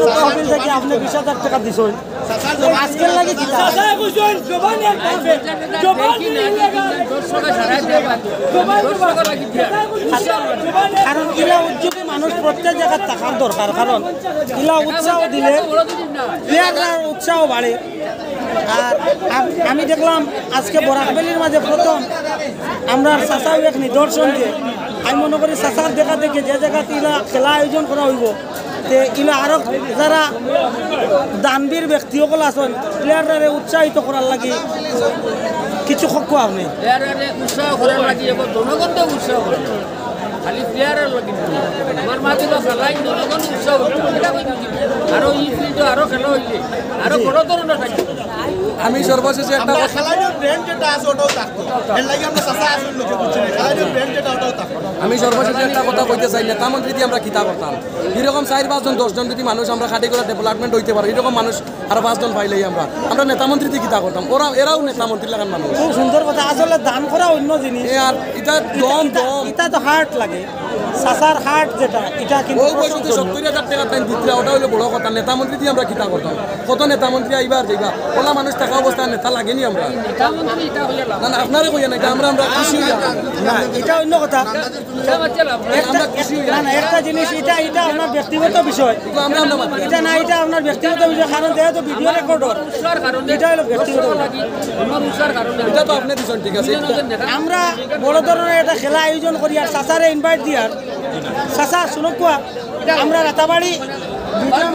তহবিল থেকে আপনি 20,000 টাকা দিছেন আজকের লাগে কি কারণ ইলা উদ্যোগে মানুষ প্রত্যেক জায়গায় থাকার দরকার কারণ ইলা উৎসাহ দিলে প্লেয়াররা উৎসাহ বাড়ে। আর আমি দেখলাম আজকে বরাকবেলির মাঝে প্রথম আমরা চাষাও এক নিদর্শন দিয়ে আমি মনে করি চাষার দেখা দেখে যে জায়গাতে ইলা খেলা আয়োজন করা হইব তে ইলা আরো যারা দানবীর ব্যক্তিসকল আছেন প্লেয়াররা উৎসাহিত করার লাগি কিছু সক্ষ আপনি উৎসাহ করার লাগি এবং জনগণকে উৎসাহ করে খালি প্লেয়ারের লাগি আমার মাঝে খেলাই জনগণ উৎসাহ আরো ই ফিল্ড আরো খেলা হইলে আরো বড় ধরনের থাকবে। আমি সর্বশেষে একটা আমি সর্বশেষে একটা কথা কইতে চাই নেতা মন্ত্রী দিয়ে আমরা কিতা করতাম এরকম 4-5 জন 10 জন যদি মানুষ আমরা খাটি করে ডেভেলপমেন্ট হইতে পারি এরকম মানুষ আর 5 জন পাইলেই আমরা নেতা মন্ত্রী দিয়ে কিতা করতাম এরাও নেতা মন্ত্রী লাগান মানুষ। খুব সুন্দর কথা আসলে দান করা অন্য জিনিস আর এটা দম এটা তো হার্ট লাগে সাসার হার্ট যেটা এটা কিন্তু ওই বয়সে 70,000 টাকা টাইম দিতে ওটা হলো বড় কথা নেতা মন্ত্রী দিয়ে আমরা কিতা করতাম কত নেতা মন্ত্রী আইবার যাইবা ওলা মানুষ টাকা অবস্থা নেতা লাগেনি আমরা না না আপনারে কইয়া না এটা আমরা খুশি হই না এটা অন্য কথা আমরা খুশি হই না একটা জিনিস এটা আপনার ব্যক্তিগত বিষয় আমরা এটা না এটা আপনার ব্যক্তিগত বিষয় কারণ যেহেতু ভিডিও রেকর্ডর এটা হলো ব্যক্তিগত এটা তো আপনি দিছেন ঠিক আছে আমরা বড় ধরনের একটা খেলা আয়োজন করি আর চাচারে ইনভাইট দিয়ার চাচা শুনুক আমরা রাতাবাড়ি